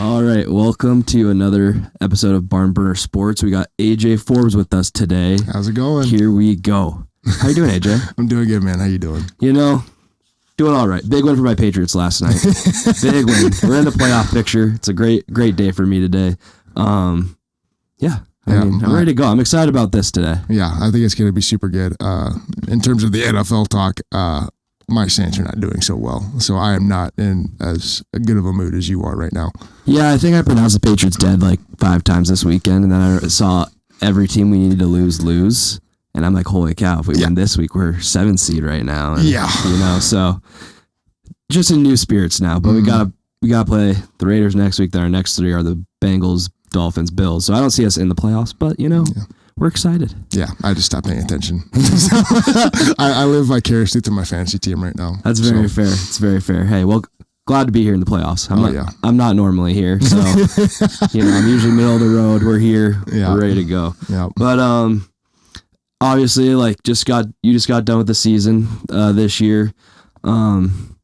All right, welcome to another episode of Barn Burner Sports. We got AJ Forbes with us today. How's it going? Here we go. How you doing, AJ? I'm doing good, man. How you doing? Doing all right. Big win for my Patriots last night. Big win. We're in the playoff picture. It's a great day for me today. I'm ready to go. I'm excited about this today. Yeah, I think it's going to be super good. In terms of the NFL talk, my Saints are not doing so well, so I am not in as good of a mood as you are right now. Yeah, I think I pronounced the Patriots dead like 5 times this weekend, and then I saw every team we needed to lose. And I'm like, holy cow, if we win this week, we're 7th seed right now. And, so just in new spirits now. But we gotta play the Raiders next week. Then our next 3 are the Bengals, Dolphins, Bills. So I don't see us in the playoffs, but we're excited. Yeah, I just stopped paying attention. I live vicariously through my fantasy team right now. That's very fair. It's very fair. Hey, well, glad to be here in the playoffs. I'm not normally here, so I'm usually middle of the road. We're here, we're ready to go. Yeah. But obviously, you just got done with the season this year. And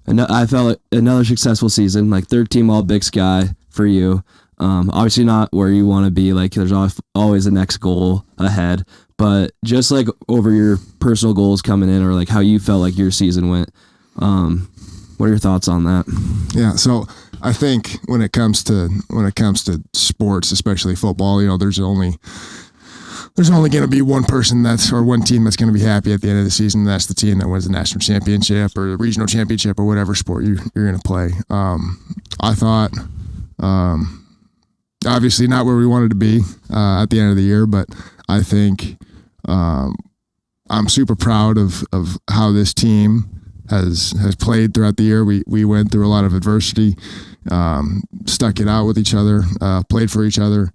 I felt like another successful season, like 3rd team all Big Sky for you. Obviously not where you want to be. Like there's always the next goal ahead, but just like over your personal goals coming in, or like how you felt like your season went. What are your thoughts on that? Yeah, so I think when it comes to sports, especially football, there's only going to be one person one team that's going to be happy at the end of the season. And that's the team that wins the national championship or the regional championship or whatever sport you're going to play. I thought, obviously not where we wanted to be at the end of the year, but I think I'm super proud of how this team has played throughout the year. We went through a lot of adversity, stuck it out with each other, played for each other.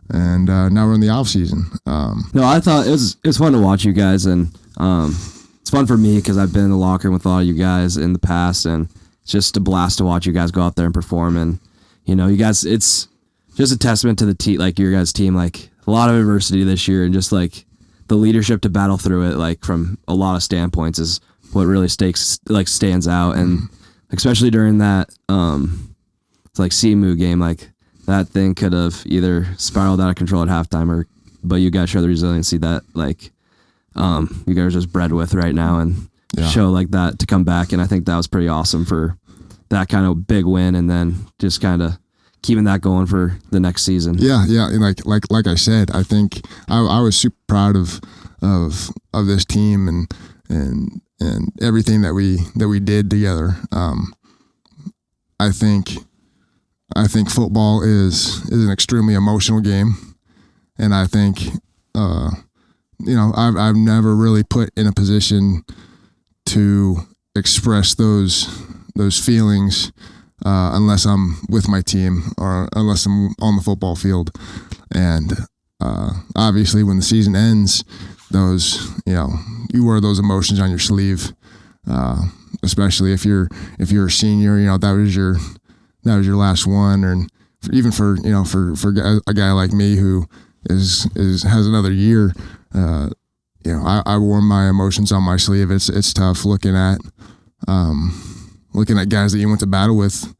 And now we're in the off season. No, I thought it was fun to watch you guys, and it's fun for me because I've been in the locker room with a lot of you guys in the past, and it's just a blast to watch you guys go out there and perform. And you guys, it's just a testament to the team, like your guys' team, like a lot of adversity this year, and just like the leadership to battle through it, like from a lot of standpoints, is what really stands out, and especially during that CMU game, like. That thing could have either spiraled out of control at halftime, but you guys show the resiliency that you guys are just bred with right now, and show like that to come back. And I think that was pretty awesome for that kind of big win, and then just kind of keeping that going for the next season. Yeah, and like I said, I think I was super proud of this team and everything that we did together. I think football is an extremely emotional game, and I think I've never really put in a position to express those feelings unless I'm with my team or unless I'm on the football field. And obviously, when the season ends, you wear those emotions on your sleeve, especially if you're a senior. That was your last one, and even for a guy like me who has another year, I wore my emotions on my sleeve. It's tough looking at guys that you went to battle with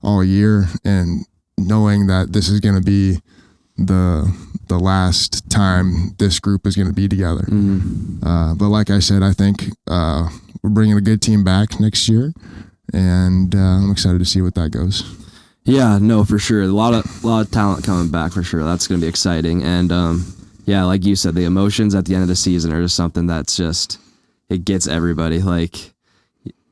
all year and knowing that this is going to be the last time this group is going to be together. Mm-hmm. But like I said, I think we're bringing a good team back next year. And I'm excited to see what that goes. Yeah, no, for sure. A lot of talent coming back for sure. That's going to be exciting. And like you said, the emotions at the end of the season are just something that's just, it gets everybody. Like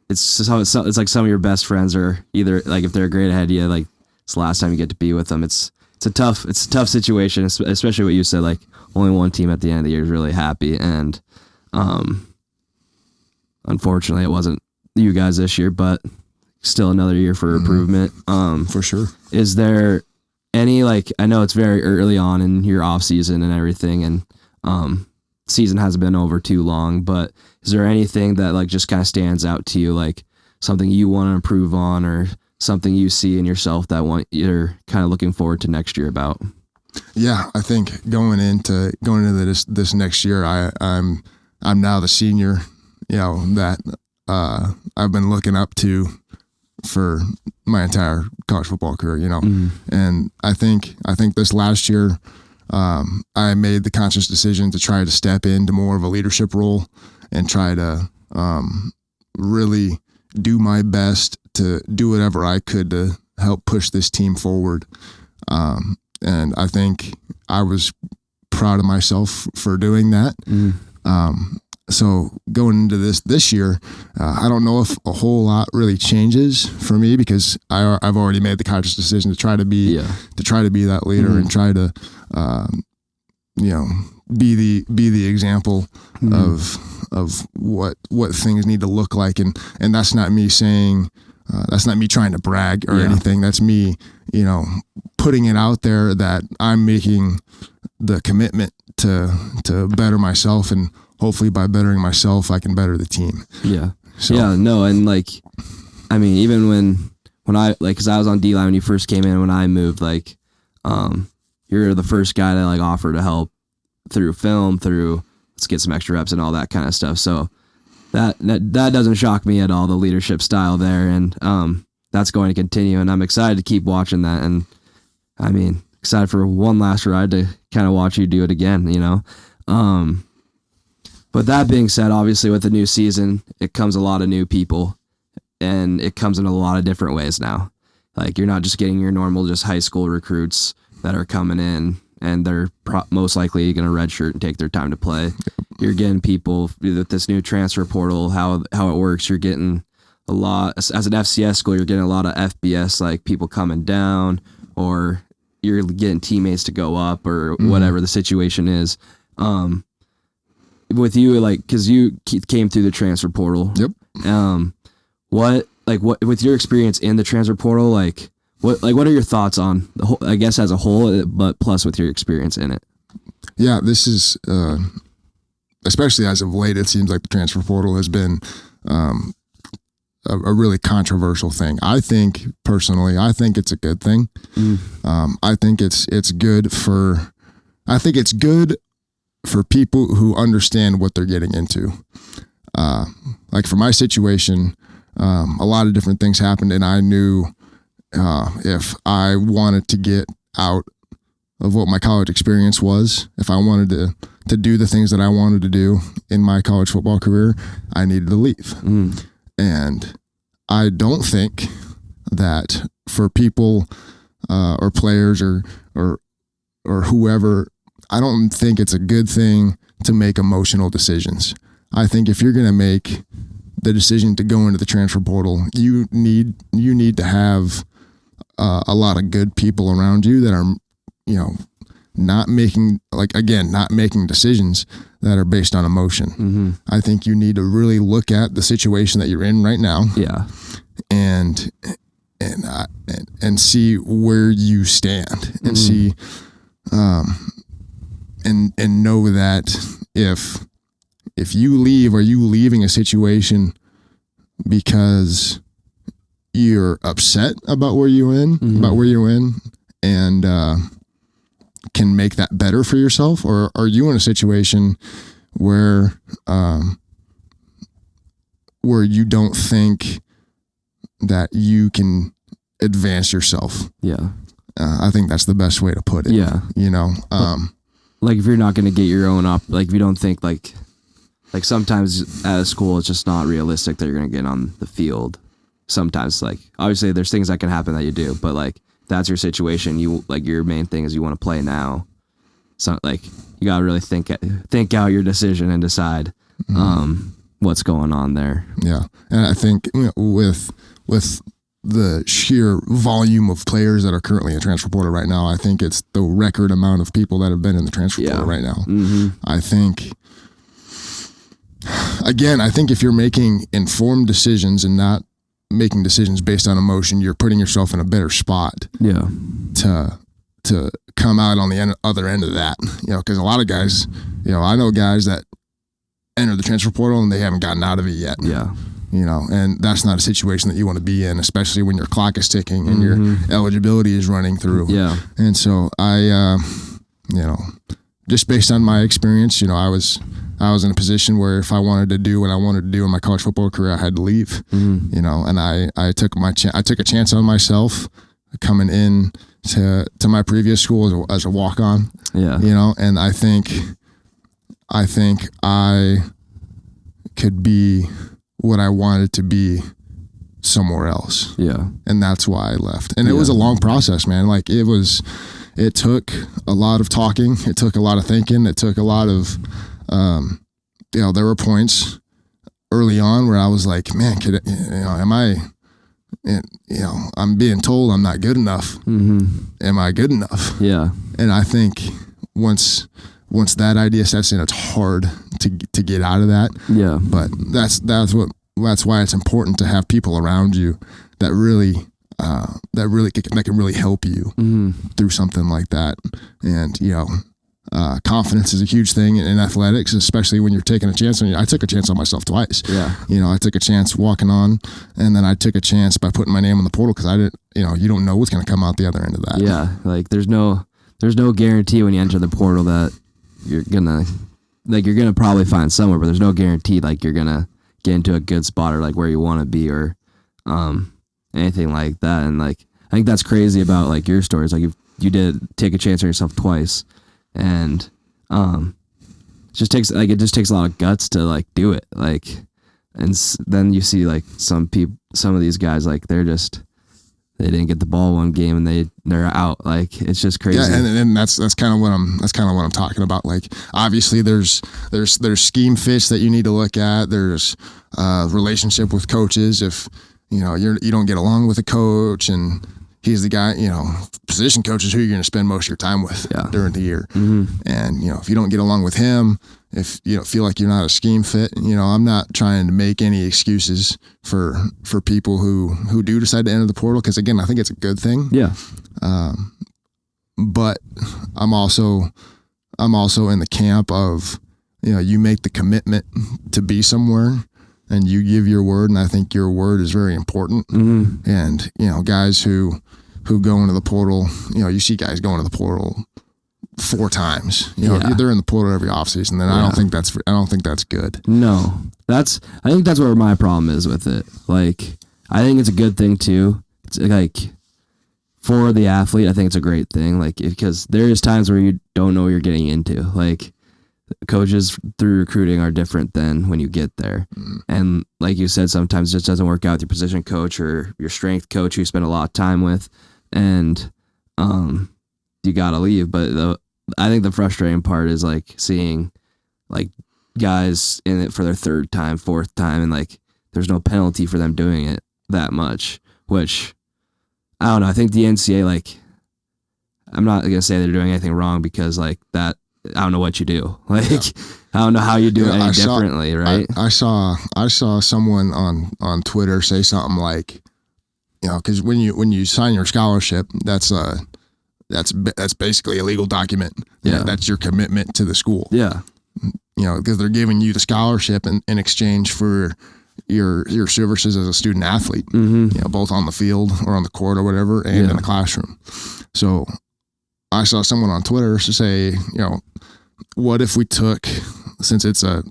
it's like some of your best friends are either like, if they're a grade ahead of you, like it's the last time you get to be with them. It's a tough situation, especially what you said. Like only one team at the end of the year is really happy, and unfortunately, it wasn't you guys this year, but still another year for improvement. For sure. Is there any, I know it's very early on in your off season and everything, and season hasn't been over too long, but is there anything that just kind of stands out to you, like something you want to improve on, or something you see in yourself that you're kind of looking forward to next year about? Yeah, I think going into this next year, I'm now the senior, that I've been looking up to for my entire college football career, Mm-hmm. And I think this last year, I made the conscious decision to try to step into more of a leadership role and try to really do my best to do whatever I could to help push this team forward. And I think I was proud of myself for doing that. So going into this year, I don't know if a whole lot really changes for me because I've already made the conscious decision to try to be that leader and try to be the example of what things need to look like, and that's not me saying that's not me trying to brag or anything. That's me putting it out there that I'm making the commitment to better myself, and hopefully by bettering myself, I can better the team. Yeah. So. Yeah, no. And like, I mean, even when I, like, cause I was on D-line when you first came in, when I moved, like, you're the first guy to like offer to help through film, through let's get some extra reps and all that kind of stuff. So that doesn't shock me at all, the leadership style there. And, that's going to continue, and I'm excited to keep watching that. And I mean, excited for one last ride to kind of watch you do it again, But that being said, obviously with the new season, it comes a lot of new people, and it comes in a lot of different ways now. Like, you're not just getting your normal just high school recruits that are coming in and they're most likely going to redshirt and take their time to play. You're getting people with this new transfer portal, how it works. You're getting a lot, as an FCS school, you're getting a lot of FBS, like people coming down, or you're getting teammates to go up, or whatever the situation is. With you, like, because you came through the transfer portal. Yep. What with your experience in the transfer portal, what are your thoughts on the whole, I guess as a whole, but plus with your experience in it? Yeah, this is especially as of late, it seems like the transfer portal has been a really controversial thing. I think personally, it's a good thing. I think it's good for people who understand what they're getting into. Like for my situation, a lot of different things happened, and I knew if I wanted to get out of what my college experience was, if I wanted to do the things that I wanted to do in my college football career, I needed to leave. And I don't think that for people or players or whoever, I don't think it's a good thing to make emotional decisions. I think if you're going to make the decision to go into the transfer portal, you need to have a lot of good people around you that are, not making decisions that are based on emotion. I think you need to really look at the situation that you're in right now. Yeah. And see where you stand, and see, and know that if you leave, are you leaving a situation because you're upset about where you're in, and can make that better for yourself, or are you in a situation where you don't think that you can advance yourself? Yeah. I think that's the best way to put it. Yeah. Like if you're not going to get your own up, like if you don't think like sometimes at a school, it's just not realistic that you're going to get on the field. Sometimes, like, obviously there's things that can happen that you do, but like that's your situation. You like, your main thing is you want to play now. So like you got to really think out your decision and decide what's going on there. Yeah. And I think with the sheer volume of players that are currently in transfer portal right now, I think it's the record amount of people that have been in the transfer portal right now. I think if you're making informed decisions and not making decisions based on emotion, you're putting yourself in a better spot. Yeah. To come out on the other end of that, because a lot of guys, I know guys that enter the transfer portal and they haven't gotten out of it yet. Yeah. And that's not a situation that you want to be in, especially when your clock is ticking and your eligibility is running through. Yeah. And so I, just based on my experience, I I was in a position where if I wanted to do what I wanted to do in my college football career, I had to leave. You know, and I took a chance on myself coming in to my previous school as a walk-on. Yeah. You know, and I think I could be what I wanted to be somewhere else. Yeah. And that's why I left. And it was a long process, man. Like it took a lot of talking. It took a lot of thinking. It took a lot of, you know, there were points early on where I was like, man, I'm being told I'm not good enough. Am I good enough? Yeah. And I think once that idea sets in, it's hard to get out of that. Yeah. But that's why it's important to have people around you that can really help you through something like that. And, you know, confidence is a huge thing in athletics, especially when you're taking a chance. I took a chance on myself twice. Yeah. You know, I took a chance walking on, and then I took a chance by putting my name on the portal because I didn't, you know, you don't know what's going to come out the other end of that. Yeah. Like there's no guarantee when you enter the portal that you're gonna probably find somewhere, but there's no guarantee like you're gonna get into a good spot or like where you want to be or anything like that. And like I think that's crazy about like your stories. Like you did take a chance on yourself twice, and it just takes a lot of guts to like do it. Like, and then you see like some of these guys like they didn't get the ball one game and they're out. Like it's just crazy. Yeah, and that's kind of what I'm talking about. Like obviously there's scheme fits that you need to look at. There's relationship with coaches. If you know you don't get along with a coach and he's the guy, you know, position coach is who you're going to spend most of your time with during the year. And you know, if you don't get along with him, if you don't feel like you're not a scheme fit, you know, I'm not trying to make any excuses for people who do decide to enter the portal, because again, I think it's a good thing. Yeah. But I'm also in the camp of, you know, you make the commitment to be somewhere and you give your word, and I think your word is very important. And you know, guys who go into the portal, you know, you see guys go into the portal 4 times. You know, they're in the portal every offseason, and I don't think that's good. No, I think that's where my problem is with it. Like, I think it's a good thing too. It's like for the athlete, I think it's a great thing. Like, because there is times where you don't know what you're getting into. Like, coaches through recruiting are different than when you get there. And like you said, sometimes it just doesn't work out with your position coach or your strength coach who you spend a lot of time with, and you gotta leave. But I think the frustrating part is like seeing like guys in it for their 3rd time, 4th time, and like there's no penalty for them doing it that much, which I don't know. I think the NCAA, like, I'm not gonna say they're doing anything wrong, because like that, I don't know what you do. Like, I don't know how you do it any differently, right? I saw someone on Twitter say something like, you know, because when you sign your scholarship, that's basically a legal document. Yeah, that's your commitment to the school. Yeah, you know, because they're giving you the scholarship in exchange for your services as a student athlete. You know, both on the field or on the court or whatever, and in the classroom. So I saw someone on Twitter say, you know, what if we took, since it's a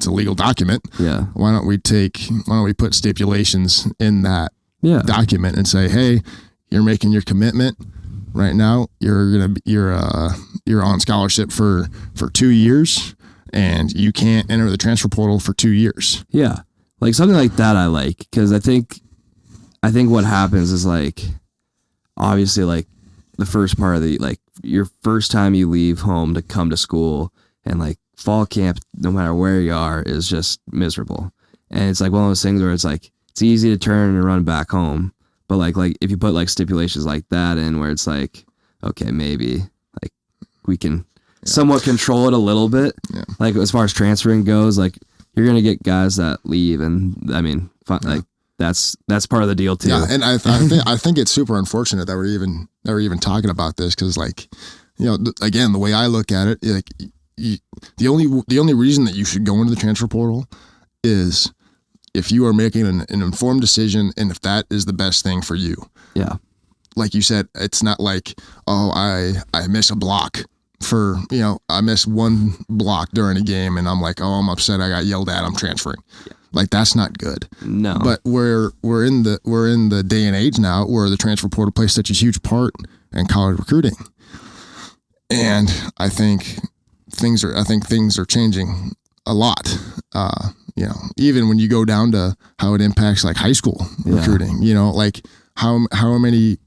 legal document, why don't we put stipulations in that document and say, hey, you're making your commitment right now. You're on scholarship for 2 years, and you can't enter the transfer portal for 2 years. Yeah, like something like that. I like, because I think what happens is like, obviously, like the first part of like your first time you leave home to come to school, and like fall camp, no matter where you are, is just miserable. And it's like one of those things where it's like, it's easy to turn and run back home. But like if you put like stipulations like that in, where it's like, okay, maybe like we can somewhat control it a little bit. Yeah. Like as far as transferring goes, like you're going to get guys that leave. And I mean, like that's part of the deal too. Yeah. And I think it's super unfortunate that we're even talking about this. 'Cause like, you know, again, the way I look at it, like the only reason that you should go into the transfer portal is if you are making an informed decision, and if that is the best thing for you. Yeah. Like you said, it's not like, oh, I miss a block for, I missed one block during a game and I'm like, oh, I'm upset. I got yelled at. I'm transferring. Yeah. Like, that's not good. No. But we're in the day and age now where the transfer portal plays such a huge part in college recruiting. And I think things are changing a lot. Even when you go down to how it impacts like high school recruiting, like how many,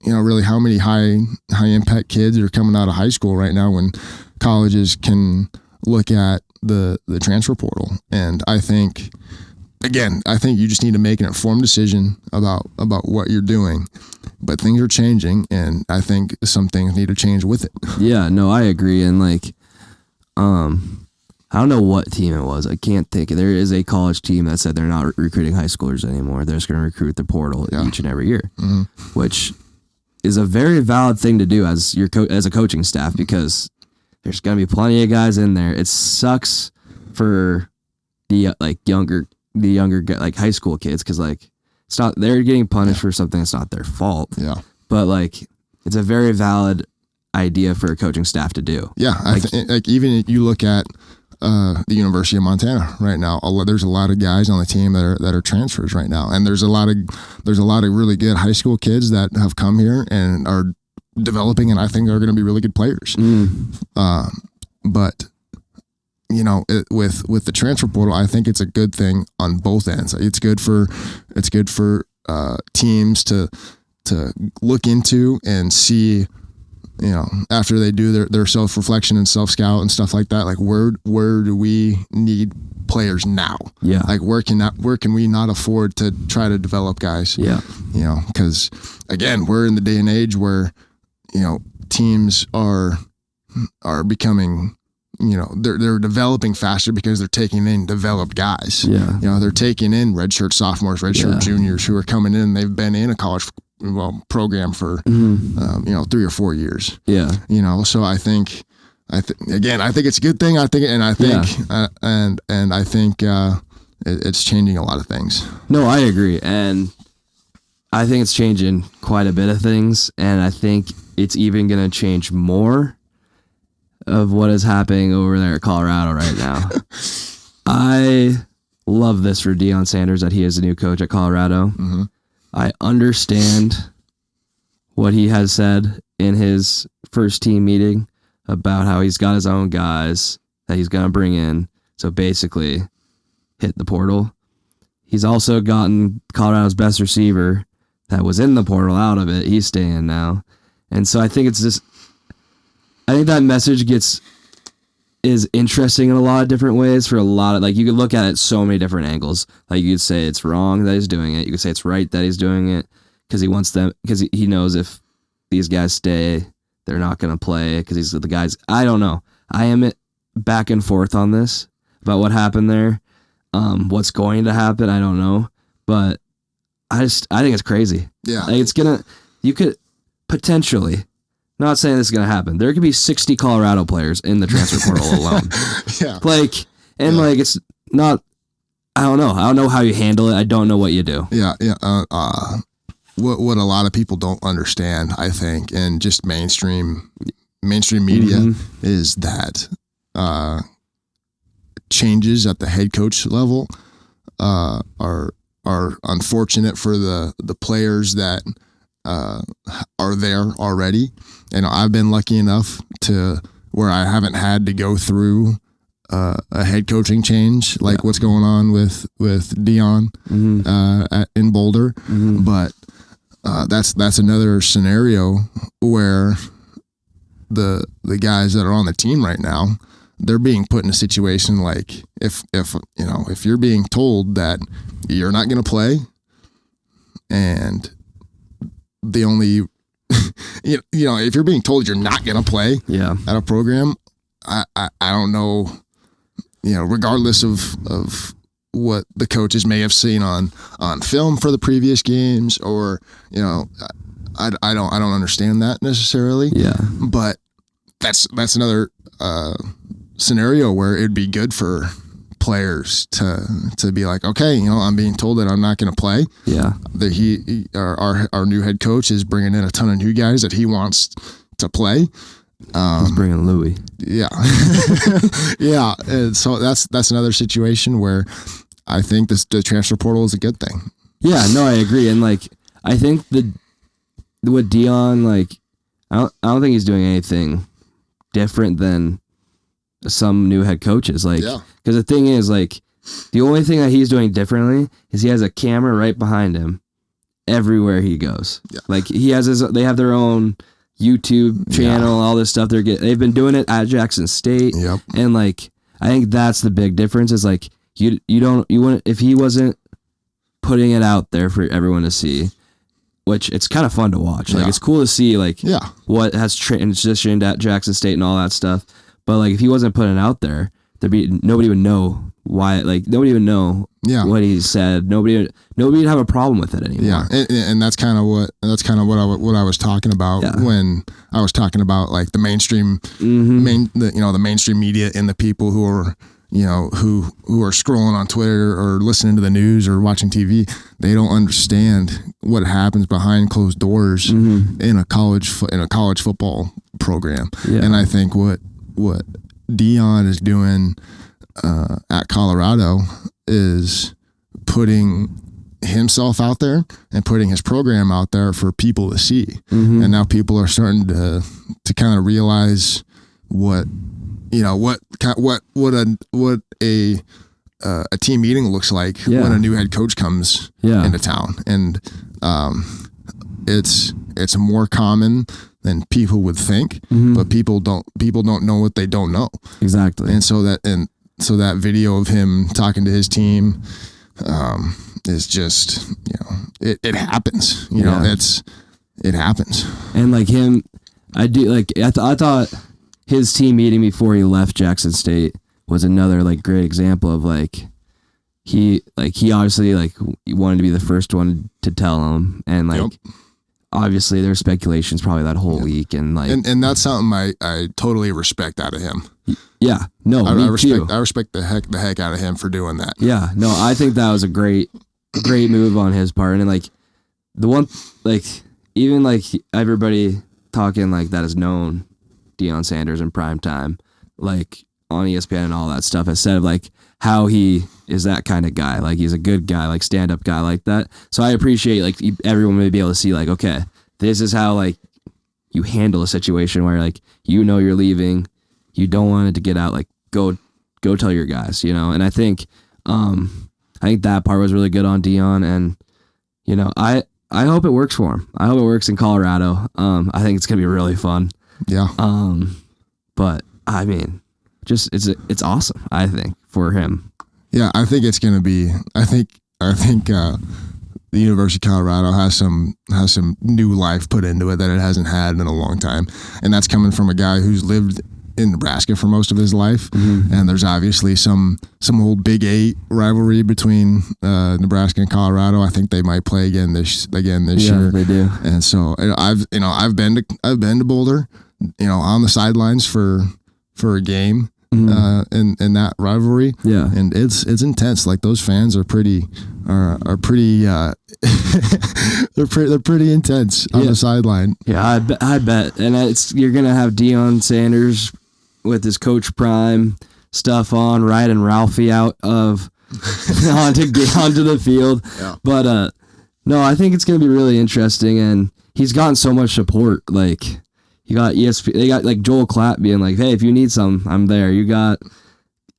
really how many high impact kids are coming out of high school right now when colleges can look at the transfer portal. And I think you just need to make an informed decision about what you're doing. But things are changing, and I think some things need to change with it. Yeah, no, I agree. And like, I don't know what team it was. I can't think. There is a college team that said they're not recruiting high schoolers anymore. They're just going to recruit the portal each and every year, which is a very valid thing to do as as a coaching staff, because there's going to be plenty of guys in there. It sucks for the younger like high school kids, because like it's not, they're getting punished for something that's not their fault. Yeah, but like it's a very valid idea for a coaching staff to do. Yeah, even you look at the University of Montana right now. There's a lot of guys on the team that are transfers right now, and there's a lot of really good high school kids that have come here and are developing, and I think are going to be really good players. But with the transfer portal, I think it's a good thing on both ends. It's good for teams to look into and see, after they do their self-reflection and self-scout and stuff like that, like where do we need players now? Yeah. Like where can we not afford to try to develop guys? Yeah. Because again, we're in the day and age where, teams are becoming, they're developing faster because they're taking in developed guys. Yeah. They're taking in redshirt sophomores, redshirt juniors who are coming in. They've been in a college program for 3 or 4 years. Yeah. So I think it's a good thing. I think it's changing a lot of things. No, I agree, and I think it's changing quite a bit of things, and I think it's even going to change more of what is happening over there at Colorado right now. I love this for Deion Sanders that he is a new coach at Colorado. Mm-hmm. I understand what he has said in his first team meeting about how he's got his own guys that he's going to bring in. So basically, hit the portal. He's also gotten Colorado's best receiver that was in the portal out of it. He's staying now. And so I think I think that message is interesting in a lot of different ways for a lot of, like, you could look at it so many different angles. Like, you could say it's wrong that he's doing it. You could say it's right that he's doing it because he wants them, because he knows if these guys stay, they're not going to play because these are the guys. I don't know. I am back and forth on this about what happened there. What's going to happen, I don't know. But I think it's crazy. Yeah. Like, you could potentially, not saying this is going to happen, there could be 60 Colorado players in the transfer portal alone. Yeah. It's not, I don't know. I don't know how you handle it. I don't know what you do. Yeah. Yeah. What a lot of people don't understand, I think, and just mainstream media is that changes at the head coach level are unfortunate for the players that are there already. And I've been lucky enough to where I haven't had to go through a head coaching change like what's going on with Deion in Boulder. Mm-hmm. But that's another scenario where the guys that are on the team right now, they're being put in a situation like if you're being told that you're not going to play, and the only if you're being told you're not going to play at a program, I don't know, regardless of what the coaches may have seen on film for the previous games, or I don't understand that necessarily. Yeah, but that's another scenario where it'd be good for players to be like, okay, I'm being told that I'm not going to play. Yeah, that our new head coach is bringing in a ton of new guys that he wants to play. He's bringing Louis. Yeah. Yeah. And so that's another situation where I think the transfer portal is a good thing. Yeah, no, I agree. And like, I think with Dion, like, I don't think he's doing anything different than some new head coaches. Like, because the thing is, like, the only thing that he's doing differently is he has a camera right behind him everywhere he goes. Yeah. Like, they have their own YouTube channel, all this stuff. They've been doing it at Jackson State. Yep. And like, I think that's the big difference is like, you wouldn't, if he wasn't putting it out there for everyone to see, which it's kind of fun to watch. Like, it's cool to see like what has transitioned at Jackson State and all that stuff. But like, if he wasn't putting it out there, nobody would know why. Like, nobody would know what he said. Nobody would have a problem with it anymore. Yeah, and that's kind of what I was talking about when I was talking about like the mainstream, the mainstream media and the people who are who are scrolling on Twitter or listening to the news or watching TV. They don't understand what happens behind closed doors in a college football program. Yeah. And I think what Dion is doing at Colorado is putting himself out there and putting his program out there for people to see. And now people are starting to kind of realize what a team meeting looks like when a new head coach comes into town. And it's more common than people would think, but people don't know what they don't know. Exactly. And so that video of him talking to his team is just, it happens. It happens. And like him, I thought his team meeting before he left Jackson State was another like great example of like he obviously like wanted to be the first one to tell him, and like obviously there was speculations probably that whole week, and like and that's something I totally respect out of him. Yeah, no, I respect the heck out of him for doing that. Yeah, no, I think that was a great move on his part, and like the one like even like everybody talking like that has known Deion Sanders in prime time, like on ESPN and all that stuff, has said like how he is that kind of guy. Like, he's a good guy, like stand-up guy like that. So I appreciate like everyone may be able to see like, okay, this is how like you handle a situation where like, you're leaving, you don't want it to get out, like go tell your guys, And I think that part was really good on Deion, and I hope it works for him. I hope it works in Colorado. I think it's gonna be really fun. Yeah. But I mean, just it's awesome, I think, for him. Yeah, I think it's gonna be. I think the University of Colorado has some new life put into it that it hasn't had in a long time, and that's coming from a guy who's lived in Nebraska for most of his life. And there's obviously some old Big 8 rivalry between Nebraska and Colorado. I think they might play again this year. They do. And so I've been to Boulder, on the sidelines for a game in that rivalry. Yeah. And it's intense. Like, those fans are pretty they're pretty intense on the sideline. Yeah, I bet. And you're gonna have Deion Sanders with his Coach Prime stuff on, riding Ralphie out of onto the field. Yeah. But no, I think it's gonna be really interesting, and he's gotten so much support. Like, you got ESPN, they got like Joel Klatt being like, "Hey, if you need some, I'm there." You got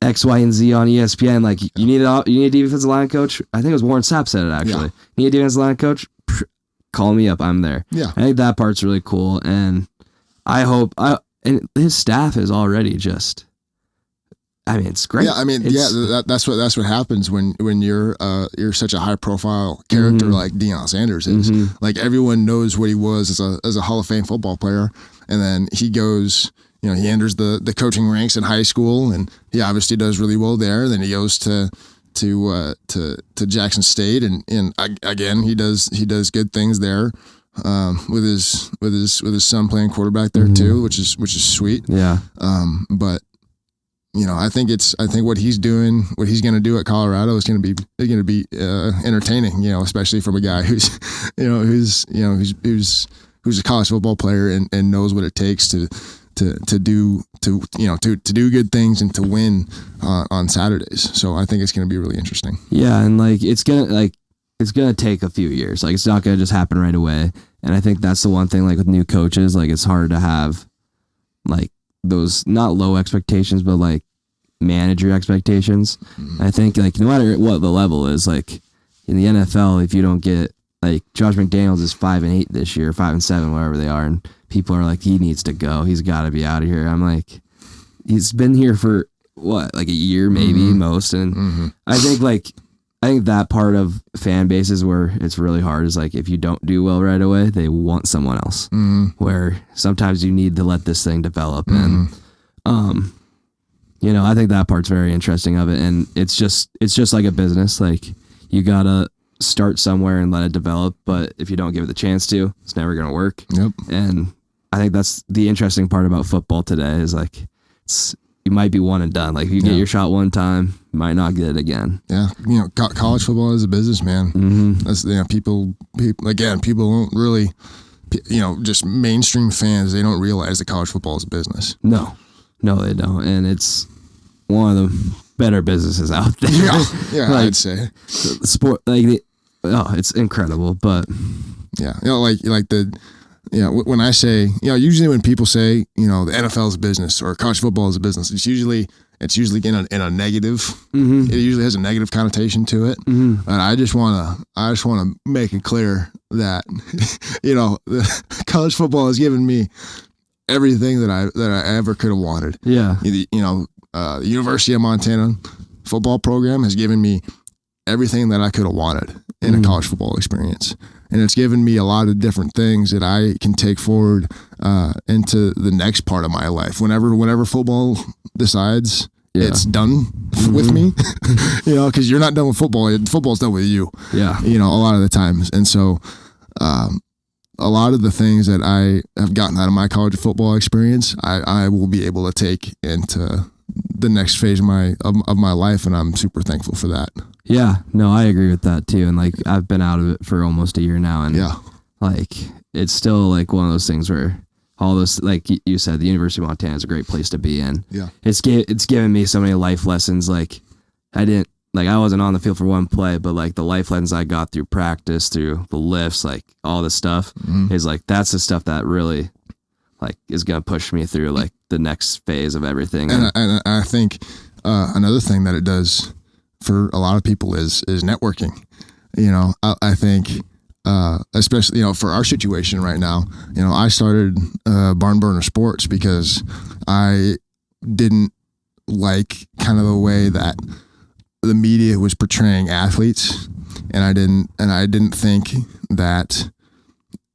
X, Y, and Z on ESPN. Like, you need a defensive line coach. I think it was Warren Sapp said it actually. Yeah. You need a defensive line coach? Call me up. I'm there. Yeah. I think that part's really cool, and I hope and his staff is already just. I mean, it's great. Yeah, I mean, that's what happens when you're such a high profile character like Deion Sanders is. Like, everyone knows what he was as a Hall of Fame football player, and then he goes, he enters the coaching ranks in high school, and he obviously does really well there. Then he goes to Jackson State, and again he does good things there with his son playing quarterback there too, which is sweet. Yeah. But I think what he's doing, what he's going to do at Colorado is going to be entertaining. Especially from a guy who's a college football player and knows what it takes to to do good things and to win on Saturdays. So I think it's going to be really interesting. Yeah, and like it's gonna take a few years. Like it's not gonna just happen right away. And I think that's the one thing, like with new coaches, like it's hard to have like those not low expectations, but like manager expectations. Mm-hmm. I think like no matter what the level is, like in the NFL, if you don't get like Josh McDaniels is 5-8 this year, 5-7, whatever they are, and people are like, he needs to go. He's got to be out of here. I'm like, he's been here for what, like a year maybe most, and I think that part of fan bases where it's really hard is like if you don't do well right away, they want someone else. Where sometimes you need to let this thing develop, and I think that part's very interesting of it, and it's just like a business. Like you gotta start somewhere and let it develop, but if you don't give it the chance to, it's never gonna work. Yep. And I think that's the interesting part about football today is like you might be one and done. Like if you get your shot one time, you might not get it again. Yeah, college football is a business, man. That's people don't really, just mainstream fans, they don't realize that college football is a business. No, they don't, and it's one of the better businesses out there. Yeah, like, I'd say the sport, it's incredible. But when I say, usually when people say, the NFL is a business or college football is a business, it's usually in a negative. It usually has a negative connotation to it. And I just want to make it clear that, college football has given me everything that I ever could have wanted. Yeah. The University of Montana football program has given me everything that I could have wanted in a college football experience. And it's given me a lot of different things that I can take forward into the next part of my life. Whenever football decides it's done with me, because you're not done with football. Football's done with you. Yeah. A lot of the times. And so a lot of the things that I have gotten out of my college football experience, I will be able to take into the next phase of my life, and I'm super thankful for that. Yeah, no, I agree with that too. And like I've been out of it for almost a year now, and like it's still like one of those things where all this, like you said, the University of Montana is a great place to be in. Yeah, it's given me so many life lessons. Like I wasn't on the field for one play, but like the life lessons I got through practice, through the lifts, like all this stuff is like that's the stuff that really like is gonna push me through like the next phase of everything. And I think another thing that it does for a lot of people is networking. I think especially for our situation right now, I started Barn Burner Sports because I didn't like kind of the way that the media was portraying athletes, and I didn't think that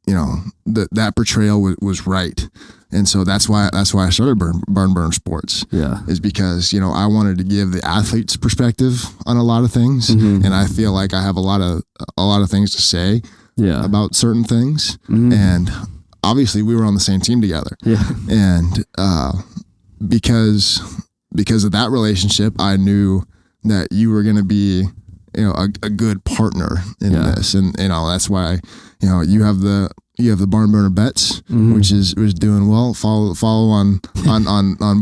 that portrayal was right. And so that's why I started Barn Burner Sports. Yeah, is because I wanted to give the athlete's perspective on a lot of things, and I feel like I have a lot of things to say about certain things. And obviously, we were on the same team together. Yeah, and because of that relationship, I knew that you were going to be a good partner in this, and that's why you have the Barn Burner Bets, which was doing well. Follow on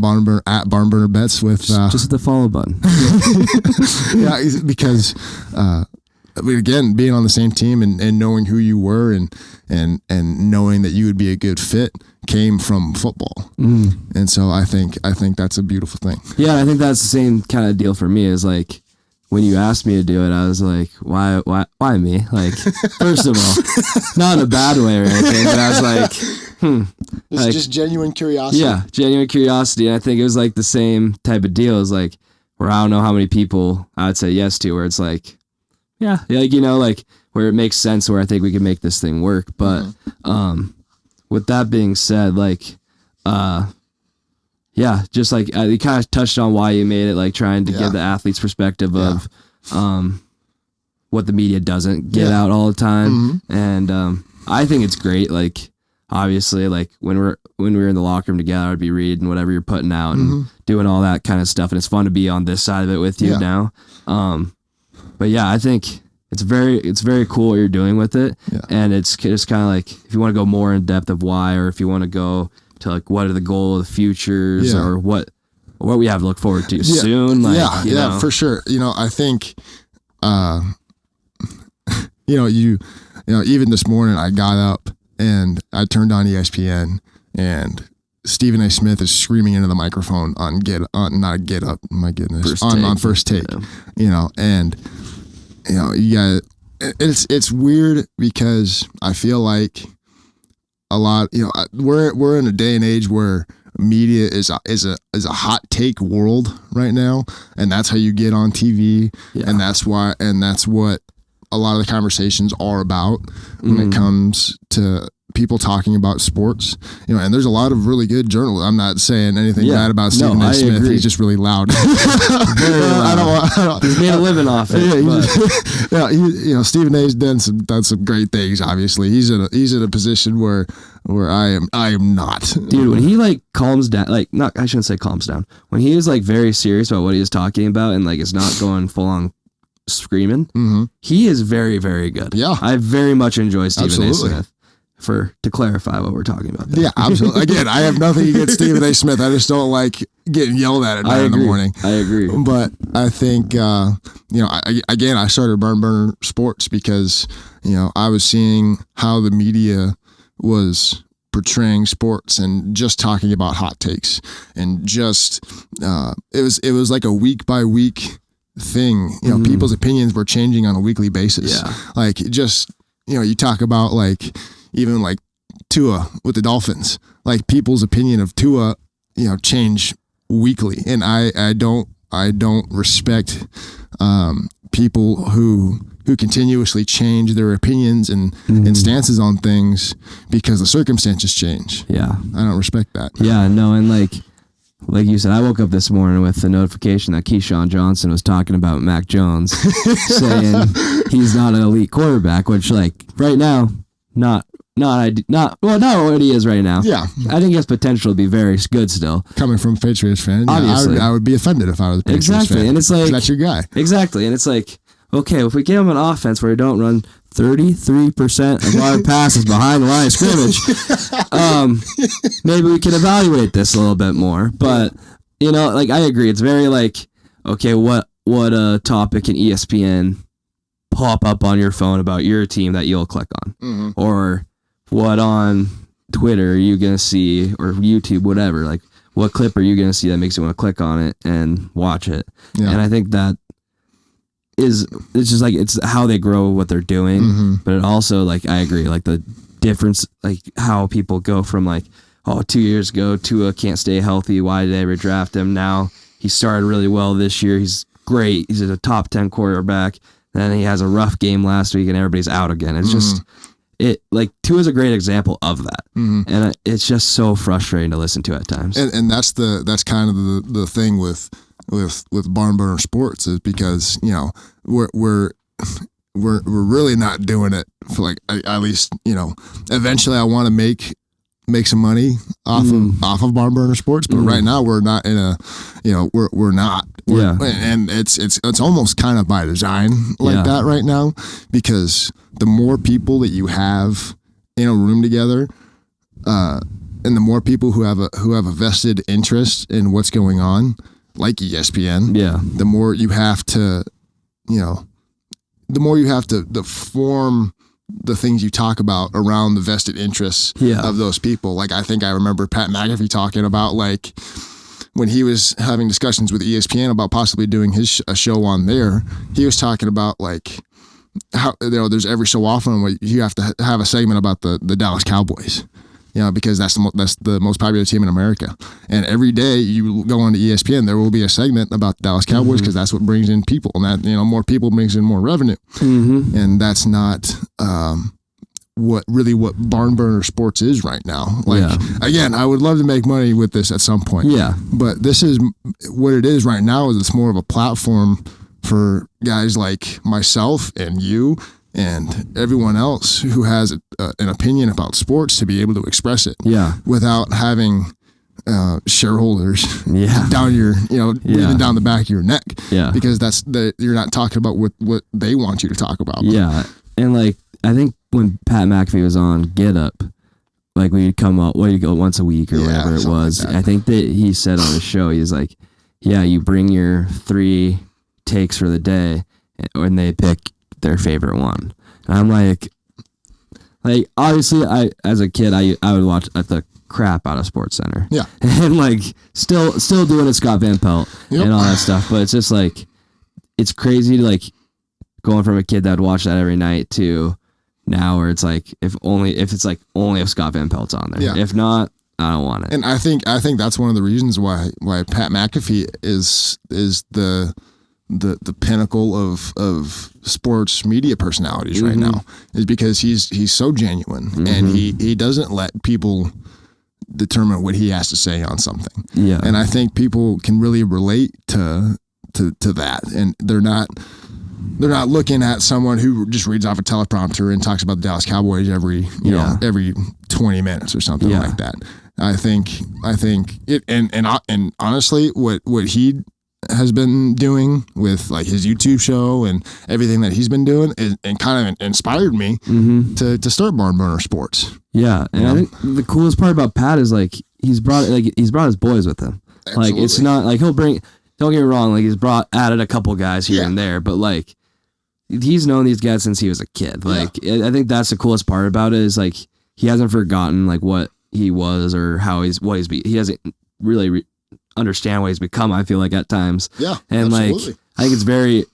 Barn Burner at Barn Burner Bets with just the follow button. Yeah, because again, being on the same team and knowing who you were and knowing that you would be a good fit came from football. And so I think that's a beautiful thing. Yeah, I think that's the same kind of deal for me. Is like when you asked me to do it, I was like, why me? Like, first of all, not in a bad way or anything, but I was like, It's just genuine curiosity. Yeah, genuine curiosity. And I think it was like the same type of deal. It was like, where I don't know how many people I would say yes to, where it's like, like where it makes sense, where I think we can make this thing work. But with that being said, like, just like you kind of touched on why you made it, like trying to give the athlete's perspective of what the media doesn't get out all the time. And I think it's great. Like, obviously, like when we were in the locker room together, I'd be reading whatever you're putting out and doing all that kind of stuff. And it's fun to be on this side of it with you now. But yeah, I think it's very cool what you're doing with it. And it's just kind of like, if you want to go more in depth of why, or if you want to go to like what are the goal of the futures Yeah. or what we have to look forward to soon. Like, you know. for sure. You know, I think, even this morning I got up and I turned on ESPN and Stephen A. Smith is screaming into the microphone on not Get Up, my goodness, on First Take, yeah. And it's weird because I feel like a lot, we're in a day and age where media is a hot take world right now, and that's how you get on TV, and that's what a lot of the conversations are about when it comes to people talking about sports, and there's a lot of really good journalists. I'm not saying anything bad about Stephen A. Smith. Agree. He's just really loud. Very loud. He's made a living off it. Stephen A's done some great things. Obviously, he's in a position where I am not. Dude, when he like calms down, I shouldn't say calms down. When he is like very serious about what he is talking about and like it's not going full on screaming, he is very, very good. Yeah, I very much enjoy Stephen A. Smith. To clarify what we're talking about there. Yeah, absolutely. Again, I have nothing against Stephen A. Smith. I just don't like getting yelled at 9 in the morning. I agree. But I think, I started Burner Sports because, I was seeing how the media was portraying sports and just talking about hot takes and just, it was like a week by week thing. People's opinions were changing on a weekly basis. Yeah. Like just, you talk about like, even like Tua with the Dolphins, like people's opinion of Tua, change weekly. And I don't respect people who continuously change their opinions and stances on things because the circumstances change. Yeah. I don't respect that. Yeah, no. And like you said, I woke up this morning with the notification that Keyshawn Johnson was talking about Mac Jones saying he's not an elite quarterback, which like right now, not what he is right now. Yeah, I think he has potential to be very good still. Coming from a Patriots fan, obviously, I would be offended if I was a Patriots fan. And it's like that's your guy. Exactly, and it's like, okay, if we give him an offense where we don't run 33% of our passes behind the line of scrimmage, maybe we can evaluate this a little bit more. But like I agree, it's very like, okay, what topic can ESPN pop up on your phone about your team that you'll click on, or what on Twitter are you gonna see, or YouTube, whatever, like what clip are you gonna see that makes you want to click on it and watch it. And I think that it's just like it's how they grow what they're doing, but it also, like, I agree, like the difference, like how people go from like, 2 years ago Tua can't stay healthy, why did they ever draft him? Now he started really well this year, he's great, he's a top 10 quarterback, then he has a rough game last week and everybody's out again. It's just Tua's a great example of that, and it's just so frustrating to listen to at times. And that's kind of the thing with Barn Burner Sports, is because we're really not doing it for, like, at least eventually I want to make some money off of Barn Burner Sports, but right now we're not in a we're not. And it's almost kind of by design like that right now, because the more people that you have in a room together, and the more people who have a vested interest in what's going on, like ESPN, the more you have to, form the things you talk about around the vested interests of those people. Like, I think I remember Pat McAfee talking about, like, when he was having discussions with ESPN about possibly doing a show on there, he was talking about, like, how there's every so often where you have to have a segment about the Dallas Cowboys, because that's the most popular team in America. And every day you go on to ESPN, there will be a segment about the Dallas Cowboys, because that's what brings in people, and that more people brings in more revenue. And that's not what Barn Burner Sports is right now. Like, again, I would love to make money with this at some point. But this is what it is right now. Is it's more of a platform for guys like myself and you and everyone else who has an opinion about sports to be able to express it without having shareholders down your, breathing down the back of your neck, because you're not talking about what they want you to talk about. And like, I think when Pat McAfee was on Get Up, like we'd come up, you go once a week or whatever it was. Like I think that he said on the show, he's like, yeah, you bring your 3 takes for the day and they pick their favorite one. And I'm like obviously as a kid, I would watch the crap out of Sports Center. Yeah. And like still doing it Scott Van Pelt and all that stuff. But it's just like, it's crazy to like going from a kid that would watch that every night to now where it's like, if Scott Van Pelt's on there. Yeah. If not, I don't want it. And I think that's one of the reasons why Pat McAfee is the pinnacle of sports media personalities right now, is because he's so genuine and he doesn't let people determine what he has to say on something. Yeah. And I think people can really relate to that, and they're not looking at someone who just reads off a teleprompter and talks about the Dallas Cowboys every 20 minutes or something like that. I think it, and honestly, what he has been doing with like his YouTube show and everything that he's been doing and kind of inspired me to start Barn Burner Sports. Yeah. And I think the coolest part about Pat is like, he's brought his boys with him. Absolutely. Like, it's not like don't get me wrong, like he's added a couple guys here and there, but like he's known these guys since he was a kid. Like I think that's the coolest part about it, is like he hasn't forgotten like what he was or he doesn't really understand what he's become, I feel like, at times. Yeah. And absolutely. like I think it's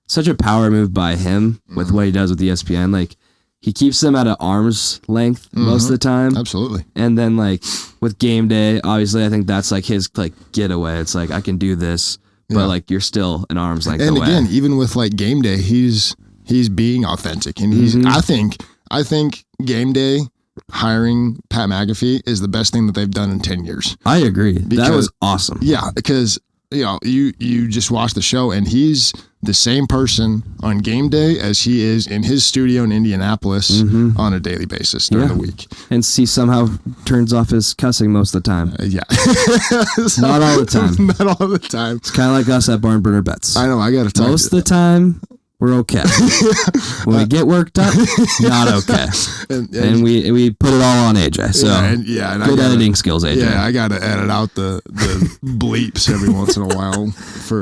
such a power move by him with what he does with ESPN. Like he keeps them at an arm's length most of the time. Absolutely. And then like with game day, obviously I think that's like his like getaway. It's like, I can do this, but like you're still an arm's length away. And again, even with like game day, he's being authentic, and he's I think game day hiring Pat McAfee is the best thing that they've done in 10 years. I agree. That was awesome. Yeah, because you just watch the show, and he's the same person on game day as he is in his studio in Indianapolis on a daily basis during the week. And he somehow turns off his cussing most of the time. Not all the time. Not all the time. It's kind of like us at Barn Burner Bets. I know. I got to tell you. Most of the time, we're okay. When we get worked up, not okay. And we put it all on AJ. So good editing skills, AJ. Yeah, I got to edit out the bleeps every once in a while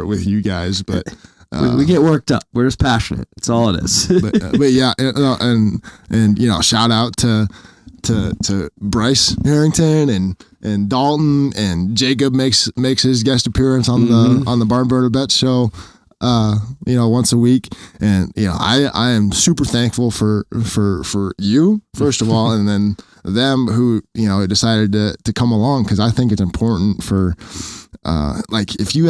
with you guys, but we get worked up. We're just passionate. That's all it is. but yeah, and shout out to Bryce Harrington and Dalton, and Jacob makes his guest appearance on the Barn Burner Bet show. Once a week, and I am super thankful for you, first of all, and then them who decided to come along, because I think it's important for like if you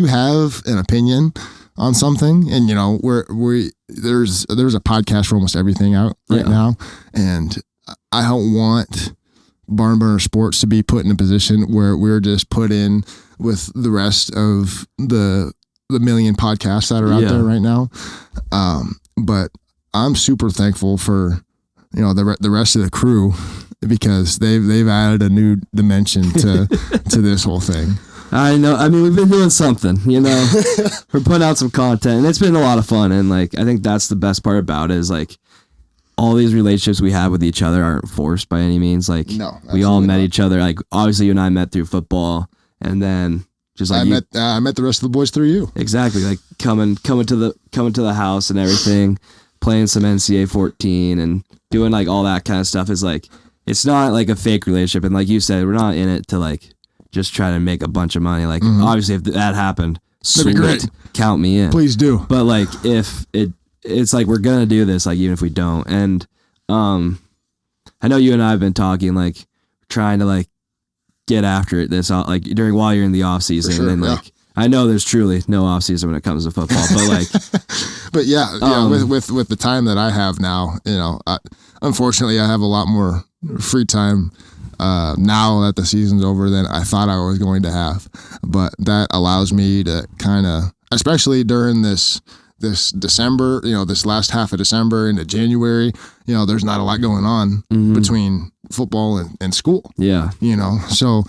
have an opinion on something, and there's a podcast for almost everything out right now, and I don't want Barn Burner Sports to be put in a position where we're just put in with the rest of the million podcasts that are out there right now. But I'm super thankful for, the rest of the crew, because they've added a new dimension to this whole thing. I know. I mean, we've been doing something, we're putting out some content, and it's been a lot of fun. And like, I think that's the best part about it, is like all these relationships we have with each other aren't forced by any means. Like we all met each other. Like obviously you and I met through football, and then just like I met the rest of the boys through you. Exactly. Like coming to the house and everything, playing some NCAA 14 and doing like all that kind of stuff is like, it's not like a fake relationship. And like you said, we're not in it to like just try to make a bunch of money. Like obviously if that happened, that'd be great. Count me in. Please do. But like if it's like, we're going to do this, like even if we don't. And I know you and I have been talking, like trying to like get after it like while you're in the off season. Sure, and like I know there's truly no off season when it comes to football, but like but with the time that I have now, unfortunately I have a lot more free time now that the season's over than I thought I was going to have, but that allows me to kind of, especially during this December, this last half of December into January, there's not a lot going on between football and school. Yeah. So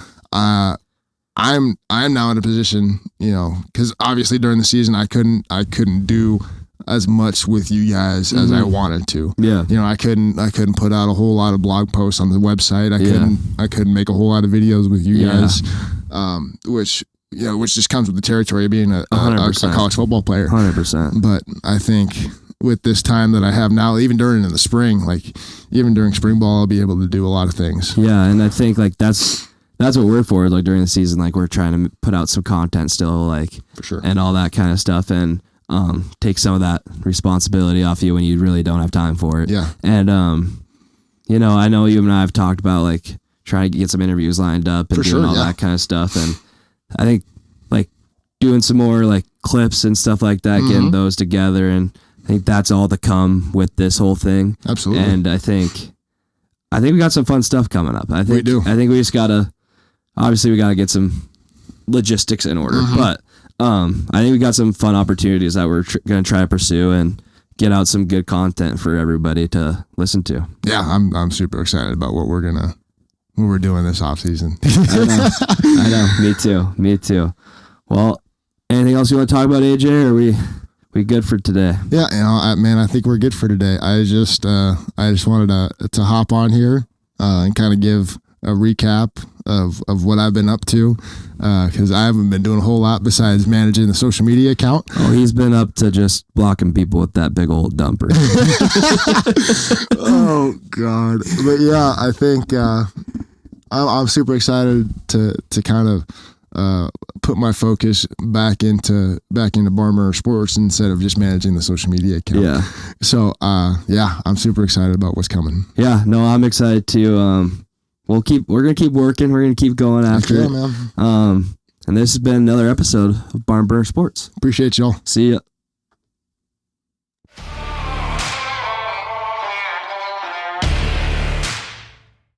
I'm now in a position, because obviously during the season I couldn't do as much with you guys as I wanted to. Yeah. You know, I couldn't put out a whole lot of blog posts on the website. I couldn't make a whole lot of videos with you guys, which just comes with the territory of being a college football player. 100%. But I think with this time that I have now, even during in the spring, like even during spring ball, I'll be able to do a lot of things. Yeah, and I think like that's what we're for. Like during the season, like we're trying to put out some content still, like For sure. and all that kind of stuff, and take some of that responsibility off you when you really don't have time for it. Yeah. And I know you and I have talked about like trying to get some interviews lined up and doing all that kind of stuff, and I think like doing some more like clips and stuff like that, getting those together, and I think that's all to come with this whole thing. Absolutely. And I think we got some fun stuff coming up. I think we do. I think we just gotta get some logistics in order, but I think we got some fun opportunities that we're going to try to pursue and get out some good content for everybody to listen to. Yeah, I'm super excited about what we're doing this off season. I know. Me too. Well, anything else you want to talk about, AJ, or are we good for today? Yeah, I think we're good for today. I just wanted to hop on here and kind of give a recap of what I've been up to, because I haven't been doing a whole lot besides managing the social media account. Oh, he's been up to just blocking people with that big old dumper. Oh God! But yeah, I think I'm super excited to kind of put my focus back into Barmer Sports instead of just managing the social media account. Yeah. So I'm super excited about what's coming. Yeah. No, I'm excited too. We're gonna keep working. We're gonna keep going after it. Man. And this has been another episode of Barn Burner Sports. Appreciate y'all. See ya.